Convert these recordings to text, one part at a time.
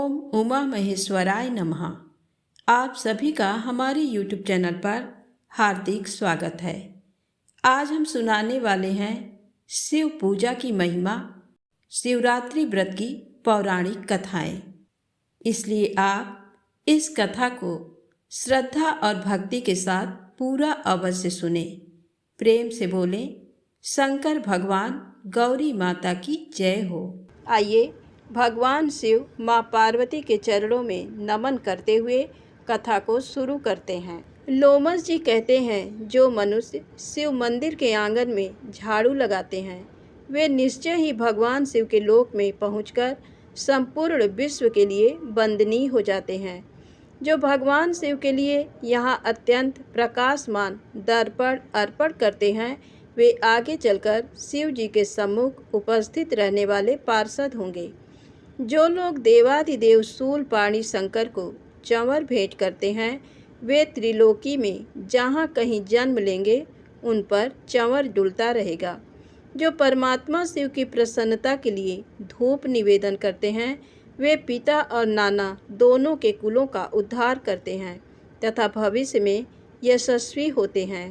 ओम उमा महेश्वराय नमः। आप सभी का हमारे YouTube चैनल पर हार्दिक स्वागत है। आज हम सुनाने वाले हैं शिव पूजा की महिमा, शिवरात्रि व्रत की पौराणिक कथाएं। इसलिए आप इस कथा को श्रद्धा और भक्ति के साथ पूरा अवश्य सुने। प्रेम से बोलें शंकर भगवान गौरी माता की जय हो। आइए भगवान शिव माँ पार्वती के चरणों में नमन करते हुए कथा को शुरू करते हैं। लोमस जी कहते हैं, जो मनुष्य शिव मंदिर के आंगन में झाड़ू लगाते हैं वे निश्चय ही भगवान शिव के लोक में पहुंचकर संपूर्ण विश्व के लिए वंदनीय हो जाते हैं। जो भगवान शिव के लिए यहाँ अत्यंत प्रकाशमान दर्पण अर्पण करते हैं वे आगे चलकर शिव जी के सम्मुख उपस्थित रहने वाले पार्षद होंगे। जो लोग देवाधिदेव शूलपाणी शंकर को चंवर भेंट करते हैं वे त्रिलोकी में जहाँ कहीं जन्म लेंगे उन पर चंवर डुलता रहेगा। जो परमात्मा शिव की प्रसन्नता के लिए धूप निवेदन करते हैं वे पिता और नाना दोनों के कुलों का उद्धार करते हैं तथा भविष्य में यशस्वी होते हैं।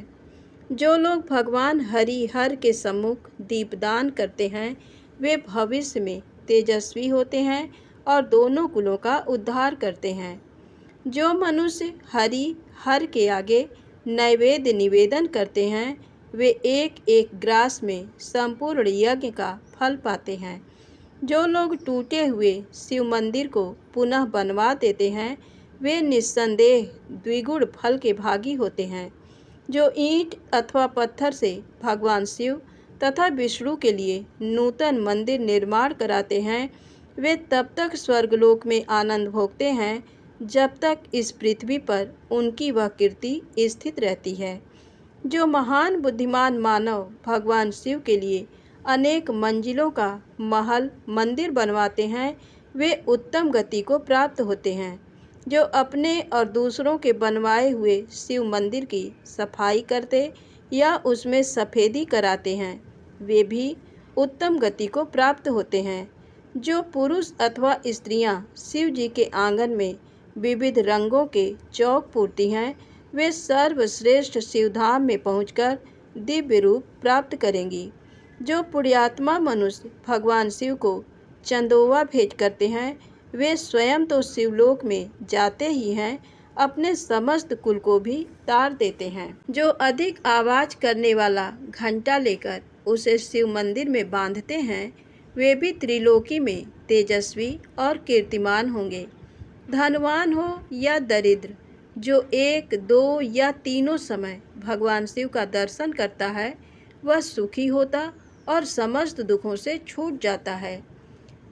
जो लोग भगवान हरि हर के सम्मुख दीपदान करते हैं वे भविष्य में तेजस्वी होते हैं और दोनों कुलों का उद्धार करते हैं। जो मनुष्य हरि हर के आगे नैवेद्य निवेदन करते हैं वे एक एक ग्रास में संपूर्ण यज्ञ का फल पाते हैं। जो लोग टूटे हुए शिव मंदिर को पुनः बनवा देते हैं वे निस्संदेह द्विगुण फल के भागी होते हैं। जो ईंट अथवा पत्थर से भगवान शिव तथा विष्णु के लिए नूतन मंदिर निर्माण कराते हैं वे तब तक स्वर्गलोक में आनंद भोगते हैं जब तक इस पृथ्वी पर उनकी वह कीर्ति स्थित रहती है। जो महान बुद्धिमान मानव भगवान शिव के लिए अनेक मंजिलों का महल मंदिर बनवाते हैं वे उत्तम गति को प्राप्त होते हैं। जो अपने और दूसरों के बनवाए हुए शिव मंदिर की सफाई करते या उसमें सफ़ेदी कराते हैं वे भी उत्तम गति को प्राप्त होते हैं। जो पुरुष अथवा स्त्रियां शिव जी के आंगन में विविध रंगों के चौक पूरती हैं वे सर्वश्रेष्ठ शिवधाम में पहुंचकर दिव्य रूप प्राप्त करेंगी। जो पुण्यात्मा मनुष्य भगवान शिव को चंदोवा भेंट करते हैं वे स्वयं तो शिवलोक में जाते ही हैं अपने समस्त कुल को भी तार देते हैं। जो अधिक आवाज करने वाला घंटा लेकर उसे शिव मंदिर में बांधते हैं वे भी त्रिलोकी में तेजस्वी और कीर्तिमान होंगे। धनवान हो या दरिद्र जो एक दो या तीनों समय भगवान शिव का दर्शन करता है वह सुखी होता और समस्त दुखों से छूट जाता है।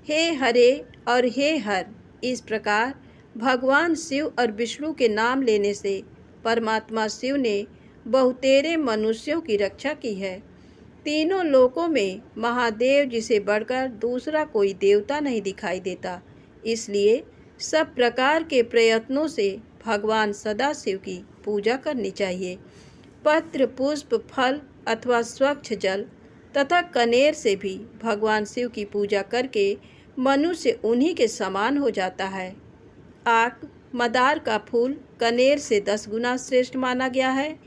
हे हरे और हे हर, इस प्रकार भगवान शिव और विष्णु के नाम लेने से परमात्मा शिव ने बहुतेरे मनुष्यों की रक्षा की है। तीनों लोकों में महादेव जी से बढ़कर दूसरा कोई देवता नहीं दिखाई देता, इसलिए सब प्रकार के प्रयत्नों से भगवान सदाशिव की पूजा करनी चाहिए। पत्र पुष्प फल अथवा स्वच्छ जल तथा कनेर से भी भगवान शिव की पूजा करके मनुष्य उन्हीं के समान हो जाता है। आक मदार का फूल कनेर से 10 गुना श्रेष्ठ माना गया है।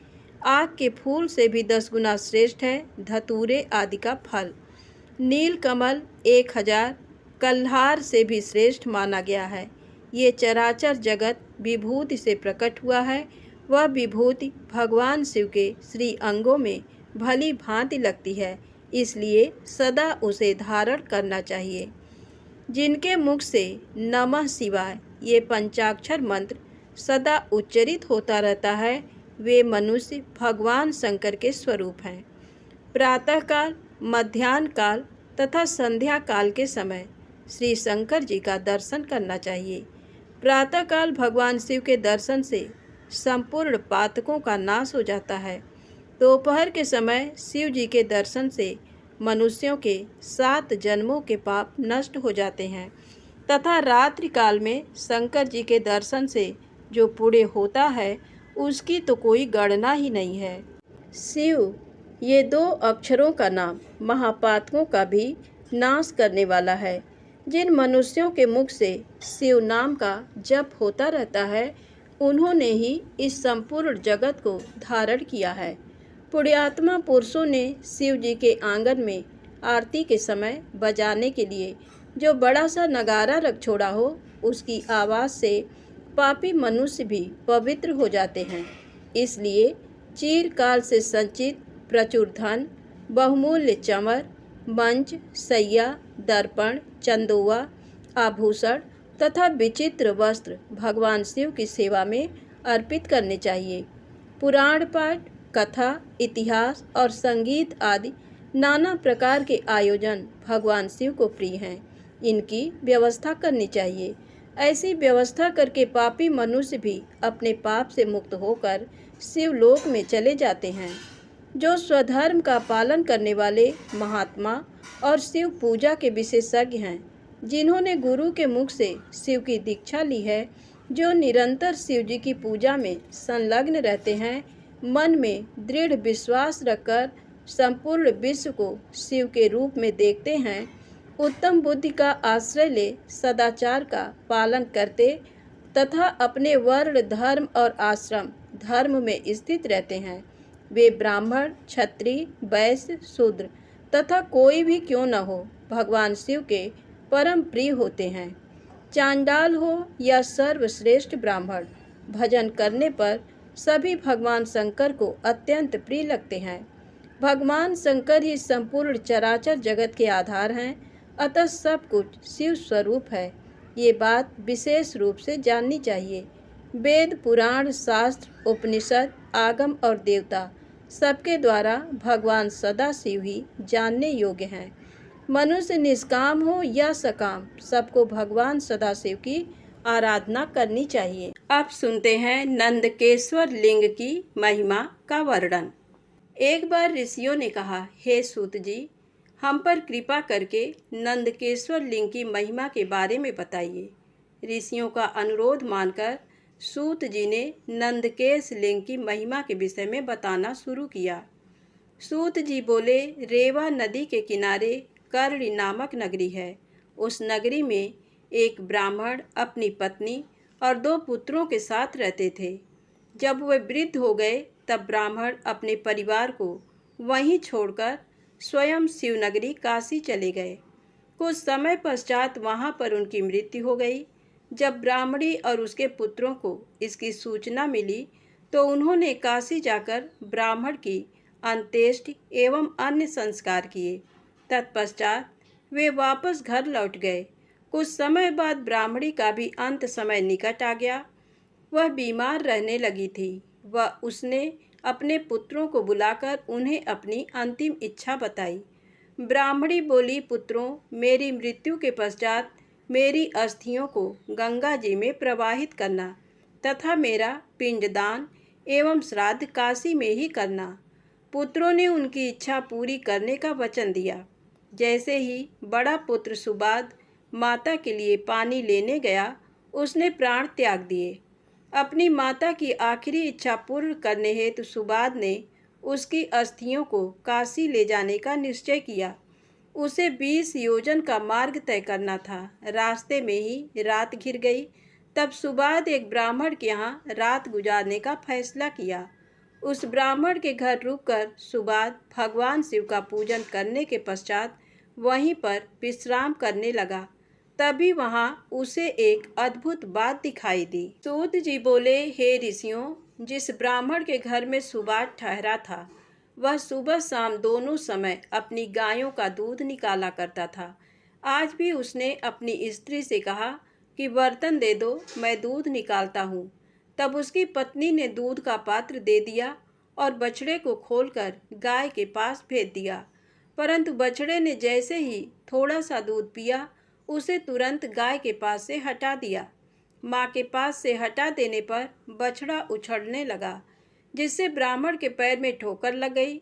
आक के फूल से भी 10 गुना श्रेष्ठ है धतूरे आदि का फल। नील कमल 1000 कल्हार से भी श्रेष्ठ माना गया है। ये चराचर जगत विभूति से प्रकट हुआ है। वह विभूति भगवान शिव के श्री अंगों में भली भांति लगती है, इसलिए सदा उसे धारण करना चाहिए। जिनके मुख से नमः शिवाय ये पंचाक्षर मंत्र सदा उच्चरित होता रहता है वे मनुष्य भगवान शंकर के स्वरूप हैं। प्रातःकाल, मध्याह्न काल तथा संध्या काल के समय श्री शंकर जी का दर्शन करना चाहिए। प्रातःकाल भगवान शिव के दर्शन से संपूर्ण पातकों का नाश हो जाता है। दोपहर के समय शिव जी के दर्शन से मनुष्यों के 7 जन्मों के पाप नष्ट हो जाते हैं तथा रात्रि काल में शंकर जी के दर्शन से जो पुण्य होता है उसकी तो कोई गणना ही नहीं है। शिव ये 2 अक्षरों का नाम महापातकों का भी नाश करने वाला है। जिन मनुष्यों के मुख से शिव नाम का जप होता रहता है, उन्होंने ही इस संपूर्ण जगत को धारण किया है। पुण्यात्मा पुरुषों ने शिव जी के आंगन में आरती के समय बजाने के लिए जो बड़ा सा नगारा रख छोड़ा हो, उसकी आवाज़ से पापी मनुष्य भी पवित्र हो जाते हैं। इसलिए चिरकाल से संचित प्रचुर धन, बहुमूल्य चमर, मंच, सैया, दर्पण, चंदोवा, आभूषण तथा विचित्र वस्त्र भगवान शिव की सेवा में अर्पित करने चाहिए। पुराण पाठ, कथा, इतिहास और संगीत आदि नाना प्रकार के आयोजन भगवान शिव को प्रिय हैं। इनकी व्यवस्था करनी चाहिए। ऐसी व्यवस्था करके पापी मनुष्य भी अपने पाप से मुक्त होकर शिवलोक में चले जाते हैं। जो स्वधर्म का पालन करने वाले महात्मा और शिव पूजा के विशेषज्ञ हैं, जिन्होंने गुरु के मुख से शिव की दीक्षा ली है, जो निरंतर शिव जी की पूजा में संलग्न रहते हैं, मन में दृढ़ विश्वास रखकर संपूर्ण विश्व को शिव के रूप में देखते हैं, उत्तम बुद्धि का आश्रय ले सदाचार का पालन करते तथा अपने वर्ण, धर्म और आश्रम धर्म में स्थित रहते हैं, वे ब्राह्मण, क्षत्रिय, वैश्य, शूद्र तथा कोई भी क्यों न हो, भगवान शिव के परम प्रिय होते हैं। चांडाल हो या सर्वश्रेष्ठ ब्राह्मण, भजन करने पर सभी भगवान शंकर को अत्यंत प्रिय लगते हैं। भगवान शंकर ही संपूर्ण चराचर जगत के आधार हैं, अतः सब कुछ शिव स्वरूप है। ये बात विशेष रूप से जाननी चाहिए। वेद, पुराण, शास्त्र, उपनिषद, आगम और देवता सबके द्वारा भगवान सदा शिव ही जानने योग्य हैं। मनुष्य निष्काम हो या सकाम, सबको भगवान सदाशिव की आराधना करनी चाहिए। अब सुनते हैं नंदकेश्वर लिंग की महिमा का वर्णन। एक बार ऋषियों ने कहा, हे सूत जी, हम पर कृपा करके नंदकेश्वर लिंग की महिमा के बारे में बताइए। ऋषियों का अनुरोध मानकर सूत जी ने नंदकेश लिंग की महिमा के विषय में बताना शुरू किया। सूत जी बोले, रेवा नदी के किनारे कर्णी नामक नगरी है। उस नगरी में एक ब्राह्मण अपनी पत्नी और 2 पुत्रों के साथ रहते थे। जब वे वृद्ध हो गए, तब ब्राह्मण अपने परिवार को वहीं छोड़कर स्वयं शिवनगरी काशी चले गए। कुछ समय पश्चात वहाँ पर उनकी मृत्यु हो गई। जब ब्राह्मणी और उसके पुत्रों को इसकी सूचना मिली, तो उन्होंने काशी जाकर ब्राह्मण की अंत्येष्टि एवं अन्य संस्कार किए। तत्पश्चात वे वापस घर लौट गए। कुछ समय बाद ब्राह्मणी का भी अंत समय निकट आ गया। वह बीमार रहने लगी थी। वह उसने अपने पुत्रों को बुलाकर उन्हें अपनी अंतिम इच्छा बताई। ब्राह्मणी बोली, पुत्रों, मेरी मृत्यु के पश्चात मेरी अस्थियों को गंगा जी में प्रवाहित करना तथा मेरा पिंडदान एवं श्राद्ध काशी में ही करना। पुत्रों ने उनकी इच्छा पूरी करने का वचन दिया। जैसे ही बड़ा पुत्र सुबाद माता के लिए पानी लेने गया, उसने प्राण त्याग दिए। अपनी माता की आखिरी इच्छा पूर्ण करने हेतु सुबाद ने उसकी अस्थियों को काशी ले जाने का निश्चय किया। उसे 20 योजन का मार्ग तय करना था। रास्ते में ही रात घिर गई। तब सुबाद एक ब्राह्मण के यहाँ रात गुजारने का फैसला किया। उस ब्राह्मण के घर रुककर सुबाद भगवान शिव का पूजन करने के पश्चात वहीं पर विश्राम करने लगा। तभी वहाँ उसे एक अद्भुत बात दिखाई दी। सूत जी बोले, हे ऋषियों, जिस ब्राह्मण के घर में सुबाद ठहरा था, वह सुबह शाम दोनों समय अपनी गायों का दूध निकाला करता था। आज भी उसने अपनी स्त्री से कहा कि बर्तन दे दो, मैं दूध निकालता हूँ। तब उसकी पत्नी ने दूध का पात्र दे दिया और बछड़े को खोलकर गाय के पास भेज दिया। परंतु बछड़े ने जैसे ही थोड़ा सा दूध पिया, उसे तुरंत गाय के पास से हटा दिया। माँ के पास से हटा देने पर बछड़ा उछलने लगा, जिससे ब्राह्मण के पैर में ठोकर लग गई।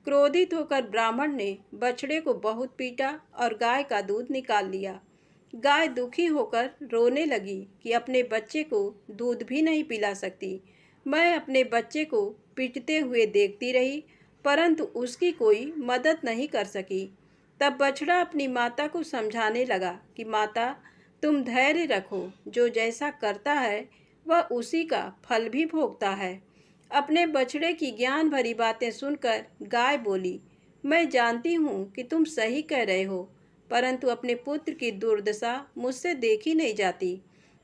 क्रोधित होकर ब्राह्मण ने बछड़े को बहुत पीटा और गाय का दूध निकाल लिया। गाय दुखी होकर रोने लगी कि अपने बच्चे को दूध भी नहीं पिला सकती। मैं अपने बच्चे को पीटते हुए देखती रही, परंतु उसकी कोई मदद नहीं कर सकी। तब बछड़ा अपनी माता को समझाने लगा कि माता, तुम धैर्य रखो, जो जैसा करता है वह उसी का फल भी भोगता है। अपने बछड़े की ज्ञान भरी बातें सुनकर गाय बोली, मैं जानती हूँ कि तुम सही कह रहे हो, परंतु अपने पुत्र की दुर्दशा मुझसे देखी नहीं जाती।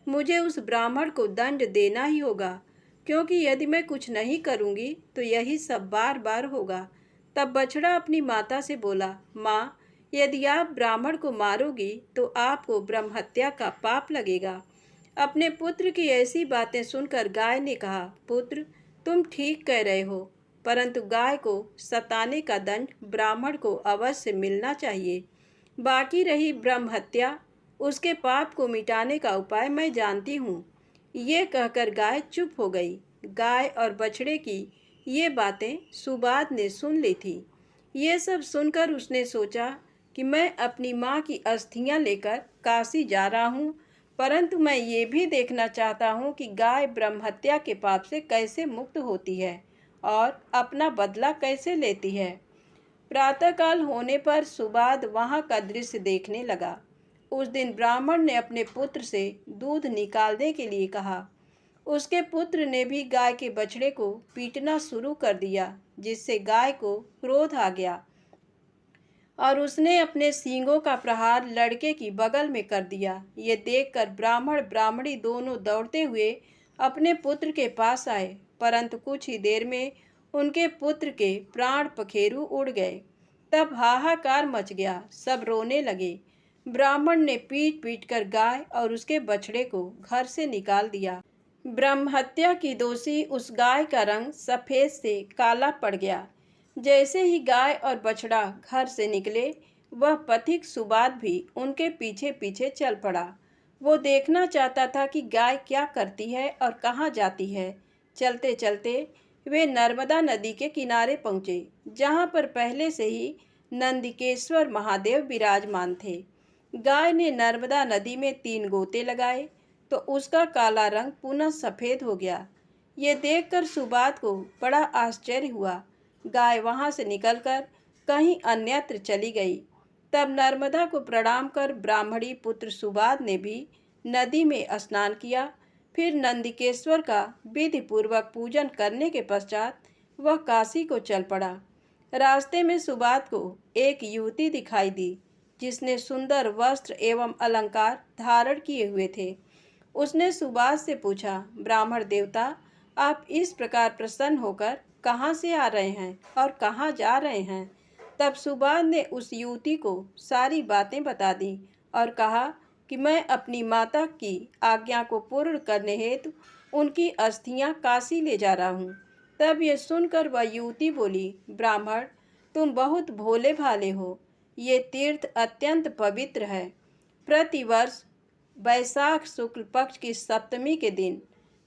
मुझे उस ब्राह्मण को दंड देना ही होगा, क्योंकि यदि मैं कुछ नहीं करूँगी तो यही सब बार बार होगा। तब बछड़ा अपनी माता से बोला, माँ, यदि आप ब्राह्मण को मारोगी तो आपको ब्रह्महत्या का पाप लगेगा। अपने पुत्र की ऐसी बातें सुनकर गाय ने कहा, पुत्र, तुम ठीक कह रहे हो, परंतु गाय को सताने का दंड ब्राह्मण को अवश्य मिलना चाहिए। बाकी रही ब्रह्महत्या, उसके पाप को मिटाने का उपाय मैं जानती हूँ। ये कहकर गाय चुप हो गई। गाय और बछड़े की ये बातें सुबाद ने सुन ली थी। ये सब सुनकर उसने सोचा कि मैं अपनी माँ की अस्थियाँ लेकर काशी जा रहा हूँ, परंतु मैं ये भी देखना चाहता हूँ कि गाय ब्रह्महत्या के पाप से कैसे मुक्त होती है और अपना बदला कैसे लेती है। प्रातःकाल होने पर सुबाद वहाँ का दृश्य देखने लगा। उस दिन ब्राह्मण ने अपने पुत्र से दूध निकालने के लिए कहा। उसके पुत्र ने भी गाय के बछड़े को पीटना शुरू कर दिया, जिससे गाय को क्रोध आ गया और उसने अपने सींगों का प्रहार लड़के की बगल में कर दिया। ये देखकर ब्राह्मण ब्राह्मणी दोनों दौड़ते हुए अपने पुत्र के पास आए, परंतु कुछ ही देर में उनके पुत्र के प्राण पखेरु उड़ गए। तब हाहाकार मच गया, सब रोने लगे। ब्राह्मण ने पीट पीट कर गाय और उसके बछड़े को घर से निकाल दिया। ब्रह्महत्या की दोषी उस गाय का रंग सफ़ेद से काला पड़ गया। जैसे ही गाय और बछड़ा घर से निकले, वह पथिक सुबाद भी उनके पीछे पीछे चल पड़ा। वो देखना चाहता था कि गाय क्या करती है और कहाँ जाती है। चलते चलते वे नर्मदा नदी के किनारे पहुँचे, जहाँ पर पहले से ही नंदिकेश्वर महादेव विराजमान थे। गाय ने नर्मदा नदी में 3 गोते लगाए तो उसका काला रंग पुनः सफ़ेद हो गया। ये देखकर सुबाद को बड़ा आश्चर्य हुआ। गाय वहाँ से निकलकर कहीं अन्यत्र चली गई। तब नर्मदा को प्रणाम कर ब्राह्मणी पुत्र सुबाद ने भी नदी में स्नान किया। फिर नंदिकेश्वर का विधि पूर्वक पूजन करने के पश्चात वह काशी को चल पड़ा। रास्ते में सुबाद को एक युवती दिखाई दी, जिसने सुंदर वस्त्र एवं अलंकार धारण किए हुए थे। उसने सुबाद से पूछा, ब्राह्मण देवता, आप इस प्रकार प्रसन्न होकर कहाँ से आ रहे हैं और कहाँ जा रहे हैं? तब सुबाद ने उस युवती को सारी बातें बता दी और कहा कि मैं अपनी माता की आज्ञा को पूर्ण करने हेतु उनकी अस्थियां काशी ले जा रहा हूँ। तब ये सुनकर वह युवती बोली, ब्राह्मण, तुम बहुत भोले भाले हो। ये तीर्थ अत्यंत पवित्र है। प्रतिवर्ष वैशाख शुक्ल पक्ष की सप्तमी के दिन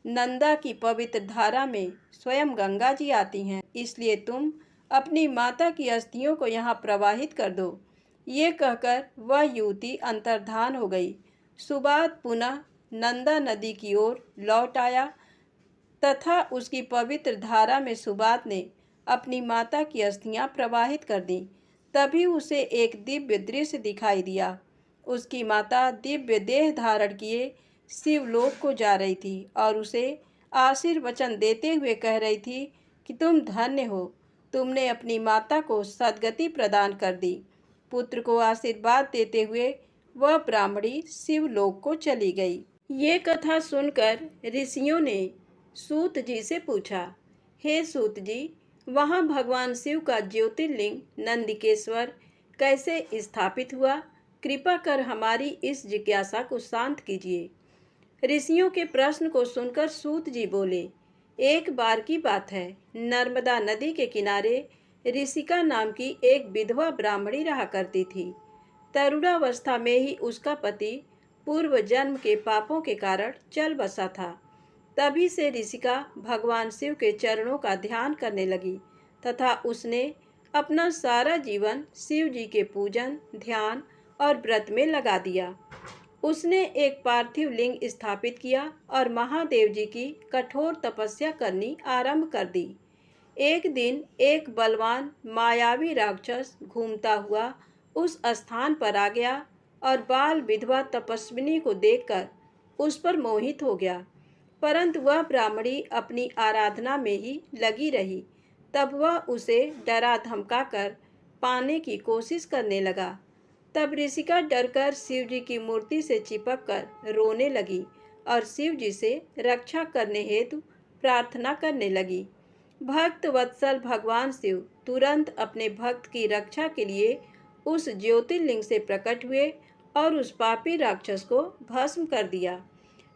नंदा की पवित्र धारा में स्वयं गंगा जी आती हैं, इसलिए तुम अपनी माता की अस्थियों को यहाँ प्रवाहित कर दो। ये कहकर वह युवती अंतर्धान हो गई। सुबाद पुनः नंदा नदी की ओर लौट आया तथा उसकी पवित्र धारा में सुबाद ने अपनी माता की अस्थियां प्रवाहित कर दी। तभी उसे एक दिव्य दृश्य दिखाई दिया। उसकी माता दिव्य देह धारण किए शिवलोक को जा रही थी और उसे आशीर्वचन देते हुए कह रही थी कि तुम धन्य हो, तुमने अपनी माता को सद्गति प्रदान कर दी। पुत्र को आशीर्वाद देते हुए वह ब्राह्मणी शिवलोक को चली गई। ये कथा सुनकर ऋषियों ने सूत जी से पूछा, हे सूत जी, वहाँ भगवान शिव का ज्योतिर्लिंग नंदिकेश्वर कैसे स्थापित हुआ? कृपा कर हमारी इस जिज्ञासा को शांत कीजिए। ऋषियों के प्रश्न को सुनकर सूत जी बोले, एक बार की बात है, नर्मदा नदी के किनारे ऋषिका नाम की एक विधवा ब्राह्मणी रहा करती थी। तरुणावस्था में ही उसका पति पूर्व जन्म के पापों के कारण चल बसा था। तभी से ऋषिका भगवान शिव के चरणों का ध्यान करने लगी तथा उसने अपना सारा जीवन शिव जी के पूजन, ध्यान और व्रत में लगा दिया। उसने एक पार्थिव लिंग स्थापित किया और महादेव जी की कठोर तपस्या करनी आरंभ कर दी। एक दिन एक बलवान मायावी राक्षस घूमता हुआ उस स्थान पर आ गया और बाल विधवा तपस्विनी को देखकर उस पर मोहित हो गया। परंतु वह ब्राह्मणी अपनी आराधना में ही लगी रही। तब वह उसे डरा धमका कर पाने की कोशिश करने लगा। तब ऋषिका डरकर शिव जी की मूर्ति से चिपक कर रोने लगी और शिव जी से रक्षा करने हेतु प्रार्थना करने लगी। भक्त वत्सल भगवान शिव तुरंत अपने भक्त की रक्षा के लिए उस ज्योतिर्लिंग से प्रकट हुए और उस पापी राक्षस को भस्म कर दिया।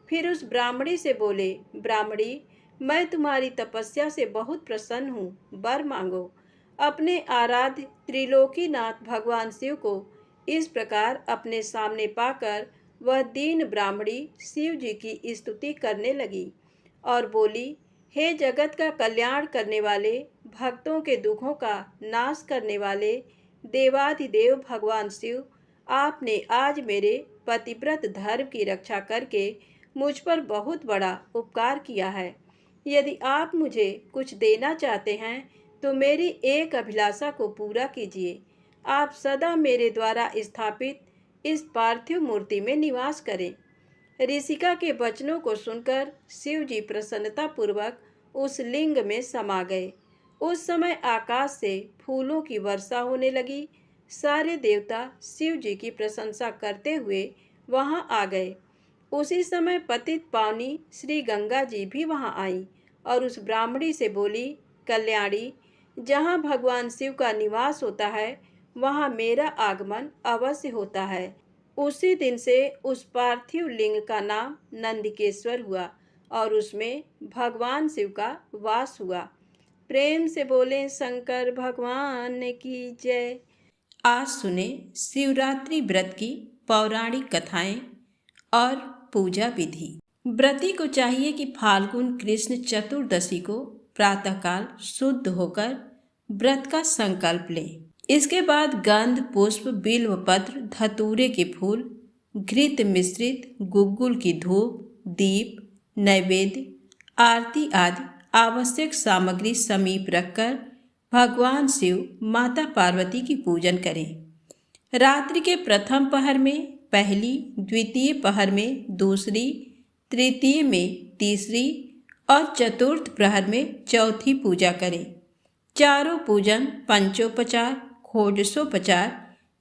फिर उस ब्राह्मणी से बोले, ब्राह्मणी, मैं तुम्हारी तपस्या से बहुत प्रसन्न हूँ, वर मांगो। अपने आराध्य त्रिलोकीनाथ भगवान शिव को इस प्रकार अपने सामने पाकर वह दीन ब्राह्मणी शिव जी की स्तुति करने लगी और बोली, हे जगत का कल्याण करने वाले, भक्तों के दुखों का नाश करने वाले देवाधिदेव भगवान शिव, आपने आज मेरे पतिव्रत धर्म की रक्षा करके मुझ पर बहुत बड़ा उपकार किया है। यदि आप मुझे कुछ देना चाहते हैं तो मेरी एक अभिलाषा को पूरा कीजिए। आप सदा मेरे द्वारा स्थापित इस पार्थिव मूर्ति में निवास करें। ऋषिका के वचनों को सुनकर शिव जी प्रसन्नतापूर्वक उस लिंग में समा गए। उस समय आकाश से फूलों की वर्षा होने लगी। सारे देवता शिव जी की प्रशंसा करते हुए वहां आ गए। उसी समय पतित पावनी श्री गंगा जी भी वहां आई और उस ब्राह्मणी से बोली, कल्याणी, जहाँ भगवान शिव का निवास होता है वहाँ मेरा आगमन अवश्य होता है। उसी दिन से उस पार्थिव लिंग का नाम नंदिकेश्वर हुआ और उसमें भगवान शिव का वास हुआ। प्रेम से बोले शंकर भगवान की जय। आज सुने शिवरात्रि व्रत की पौराणिक कथाएं और पूजा विधि। व्रती को चाहिए कि फाल्गुन कृष्ण चतुर्दशी को प्रातःकाल शुद्ध होकर व्रत का संकल्प लें। इसके बाद गंध पुष्प बिल्व पत्र धतूरे के फूल घृत मिश्रित गुग्गुल की धूप दीप नैवेद्य आरती आदि आवश्यक सामग्री समीप रखकर भगवान शिव माता पार्वती की पूजन करें। रात्रि के प्रथम पहर में पहली, द्वितीय पहर में दूसरी, तृतीय में तीसरी और चतुर्थ प्रहर में चौथी पूजा करें। चारों पूजन पंचोपचार, षोडशोपचार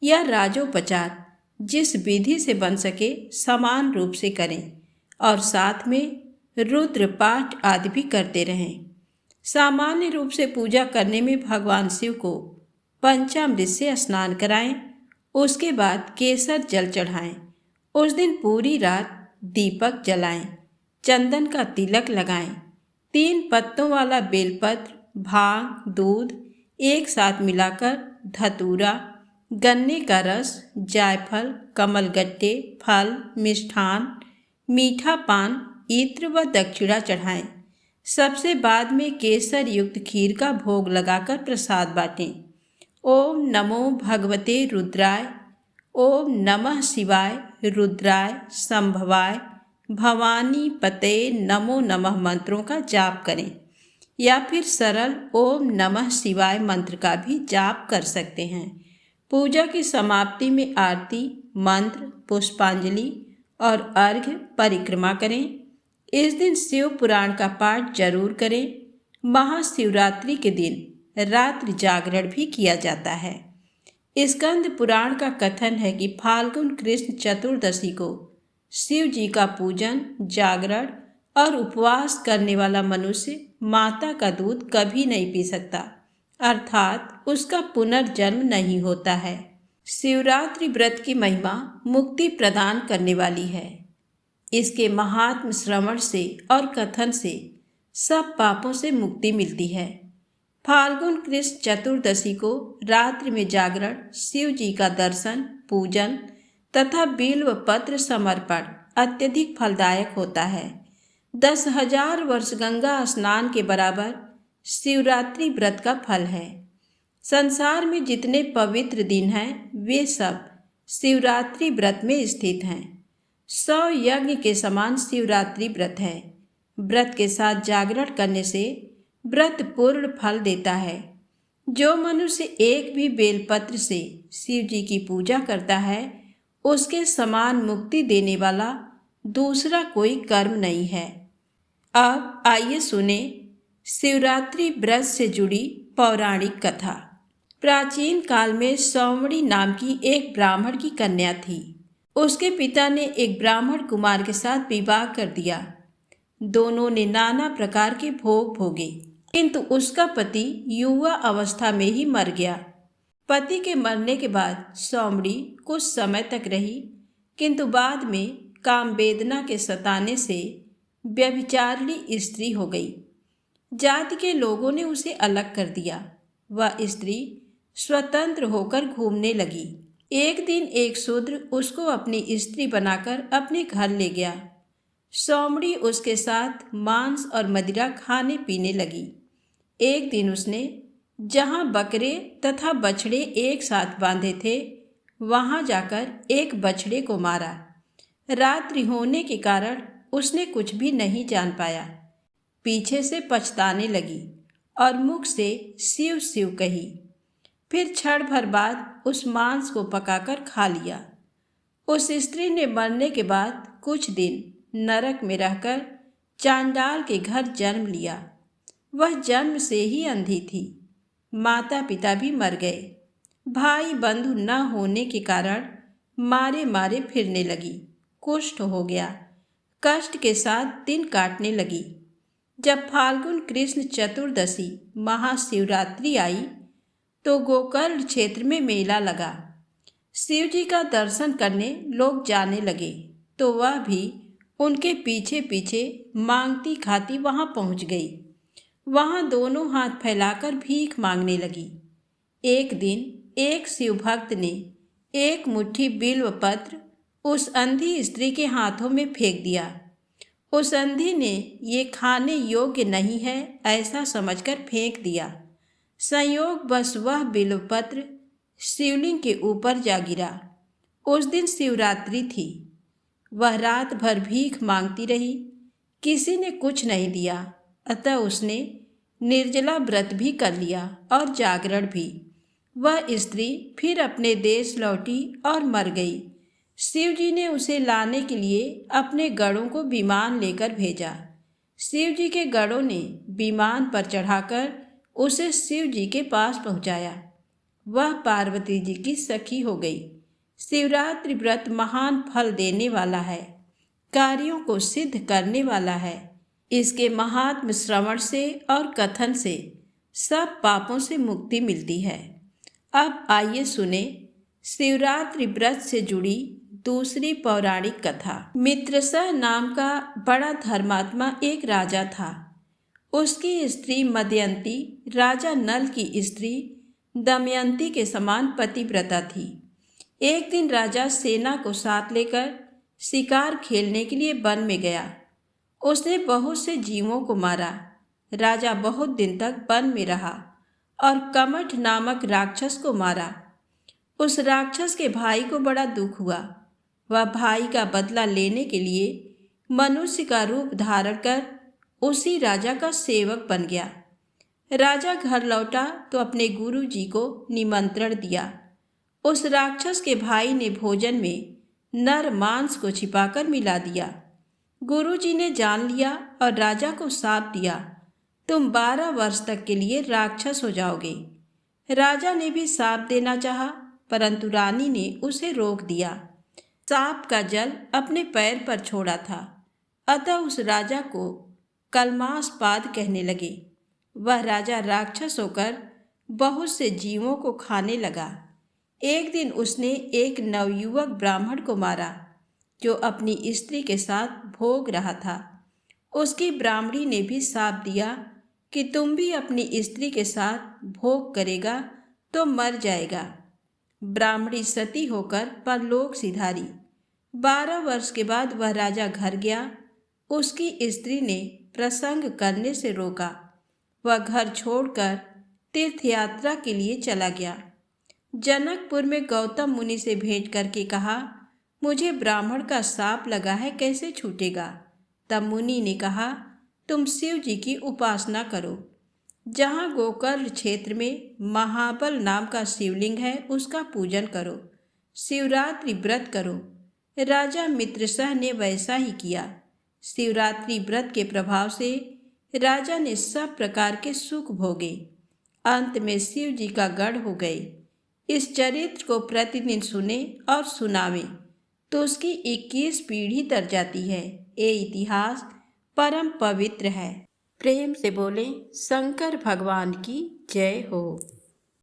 या राजोपचार जिस विधि से बन सके समान रूप से करें और साथ में रुद्र पाठ आदि भी करते रहें। सामान्य रूप से पूजा करने में भगवान शिव को पंचामृत से स्नान कराएं। उसके बाद केसर जल चढ़ाएं। उस दिन पूरी रात दीपक जलाएं, चंदन का तिलक लगाएं। 3 पत्तों वाला बेलपत्र, भांग, दूध एक साथ मिलाकर धतूरा, गन्ने का रस, जायफल, कमलगट्टे, फल, मिष्ठान, मीठा पान, इत्र व दक्षिणा चढ़ाएं। सबसे बाद में केसर युक्त खीर का भोग लगाकर प्रसाद बांटें। ओम नमो भगवते रुद्राय, ओम नमः शिवाय, रुद्राय, संभवाय, भवानी पते नमो नमः मंत्रों का जाप करें या फिर सरल ओम नमः शिवाय मंत्र का भी जाप कर सकते हैं। पूजा की समाप्ति में आरती, मंत्र, पुष्पांजलि और अर्घ्य परिक्रमा करें। इस दिन शिव पुराण का पाठ जरूर करें। महाशिवरात्रि के दिन रात्रि जागरण भी किया जाता है। स्कंद पुराण का कथन है कि फाल्गुन कृष्ण चतुर्दशी को शिव जी का पूजन, जागरण और उपवास करने वाला मनुष्य माता का दूध कभी नहीं पी सकता, अर्थात उसका पुनर्जन्म नहीं होता है। शिवरात्रि व्रत की महिमा मुक्ति प्रदान करने वाली है। इसके महात्म श्रवण से और कथन से सब पापों से मुक्ति मिलती है। फाल्गुन कृष्ण चतुर्दशी को रात्रि में जागरण, शिव जी का दर्शन, पूजन तथा बिल्व पत्र समर्पण अत्यधिक फलदायक होता है। 10,000 वर्ष गंगा स्नान के बराबर शिवरात्रि व्रत का फल है। संसार में जितने पवित्र दिन हैं वे सब शिवरात्रि व्रत में स्थित हैं। 100 यज्ञ के समान शिवरात्रि व्रत है। व्रत के साथ जागरण करने से व्रत पूर्ण फल देता है। जो मनुष्य एक भी बेलपत्र से शिव जी की पूजा करता है, उसके समान मुक्ति देने वाला दूसरा कोई कर्म नहीं है। अब आइए सुने शिवरात्रि व्रत से जुड़ी पौराणिक कथा। प्राचीन काल में सौमड़ी नाम की एक ब्राह्मण की कन्या थी। उसके पिता ने एक ब्राह्मण कुमार के साथ विवाह कर दिया। दोनों ने नाना प्रकार के भोग भोगे, किंतु उसका पति युवा अवस्था में ही मर गया। पति के मरने के बाद सौमड़ी कुछ समय तक रही, किंतु बाद में काम वेदना के सताने से व्यभिचारिणी स्त्री हो गई। जाति के लोगों ने उसे अलग कर दिया। वह स्त्री स्वतंत्र होकर घूमने लगी। एक दिन एक शूद्र उसको अपनी स्त्री बनाकर अपने घर ले गया। सौमड़ी उसके साथ मांस और मदिरा खाने पीने लगी। एक दिन उसने जहाँ बकरे तथा बछड़े एक साथ बांधे थे, वहाँ जाकर एक बछड़े को मारा। रात्रि होने के कारण उसने कुछ भी नहीं जान पाया। पीछे से पछताने लगी और मुख से शिव शिव कही। फिर क्षण भर बाद उस मांस को पकाकर खा लिया। उस स्त्री ने मरने के बाद कुछ दिन नरक में रहकर चांडाल के घर जन्म लिया। वह जन्म से ही अंधी थी। माता पिता भी मर गए। भाई बंधु न होने के कारण मारे मारे फिरने लगी। कुष्ठ हो गया। कष्ट के साथ दिन काटने लगी। जब फाल्गुन कृष्ण चतुर्दशी महाशिवरात्रि आई तो गोकर्ण क्षेत्र में मेला लगा। शिव जी का दर्शन करने लोग जाने लगे तो वह भी उनके पीछे पीछे मांगती खाती वहां पहुंच गई। वहां दोनों हाथ फैलाकर भीख मांगने लगी। एक दिन एक शिव भक्त ने एक मुट्ठी बिल्व पत्र उस अंधी स्त्री के हाथों में फेंक दिया। उस अंधी ने ये खाने योग्य नहीं है ऐसा समझकर फेंक दिया। संयोग बस वह बिल्व पत्र शिवलिंग के ऊपर जा गिरा। उस दिन शिवरात्रि थी। वह रात भर भीख मांगती रही। किसी ने कुछ नहीं दिया, अतः उसने निर्जला व्रत भी कर लिया और जागरण भी। वह स्त्री फिर अपने देश लौटी और मर गई। शिव जी ने उसे लाने के लिए अपने गणों को विमान लेकर भेजा। शिव जी के गणों ने विमान पर चढ़ाकर उसे शिव जी के पास पहुंचाया। वह पार्वती जी की सखी हो गई। शिवरात्रि व्रत महान फल देने वाला है, कार्यों को सिद्ध करने वाला है। इसके महात्म श्रवण से और कथन से सब पापों से मुक्ति मिलती है। अब आइए सुने शिवरात्रि व्रत से जुड़ी दूसरी पौराणिक कथा। मित्रसह नाम का बड़ा धर्मात्मा एक राजा था। उसकी स्त्री मदयंती राजा नल की स्त्री दमयंती के समान पतिव्रता थी। एक दिन राजा सेना को साथ लेकर शिकार खेलने के लिए वन में गया। उसने बहुत से जीवों को मारा। राजा बहुत दिन तक वन में रहा और कमठ नामक राक्षस को मारा। उस राक्षस के भाई को बड़ा दुख हुआ। वह भाई का बदला लेने के लिए मनुष्य का रूप धारण कर उसी राजा का सेवक बन गया। राजा घर लौटा तो अपने गुरु जी को निमंत्रण दिया। उस राक्षस के भाई ने भोजन में नर मांस को छिपाकर मिला दिया। गुरु जी ने जान लिया और राजा को शाप दिया, तुम 12 वर्ष तक के लिए राक्षस हो जाओगे। राजा ने भी शाप देना चाहा, परंतु रानी ने उसे रोक दिया। सांप का जल अपने पैर पर छोड़ा था, अतः उस राजा को कलमासपाद कहने लगे। वह राजा राक्षस होकर बहुत से जीवों को खाने लगा। एक दिन उसने एक नवयुवक ब्राह्मण को मारा जो अपनी स्त्री के साथ भोग रहा था। उसकी ब्राह्मणी ने भी शाप दिया कि तुम भी अपनी स्त्री के साथ भोग करेगा तो मर जाएगा। ब्राह्मणी सती होकर परलोक सिधारी। 12 वर्ष के बाद वह राजा घर गया। उसकी स्त्री ने प्रसंग करने से रोका। वह घर छोड़कर तीर्थ यात्रा के लिए चला गया। जनकपुर में गौतम मुनि से भेंट करके कहा, मुझे ब्राह्मण का शाप लगा है, कैसे छूटेगा? तब मुनि ने कहा, तुम शिव जी की उपासना करो। जहाँ गोकर्ण क्षेत्र में महाबल नाम का शिवलिंग है उसका पूजन करो, शिवरात्रि व्रत करो। राजा मित्रसह ने वैसा ही किया। शिवरात्रि व्रत के प्रभाव से राजा ने सब प्रकार के सुख भोगे, अंत में शिव जी का गढ़ हो गए। इस चरित्र को प्रतिदिन सुने और सुनावें तो उसकी 21 पीढ़ी तर जाती है। ये इतिहास परम पवित्र है। प्रेम से बोलें शंकर भगवान की जय हो।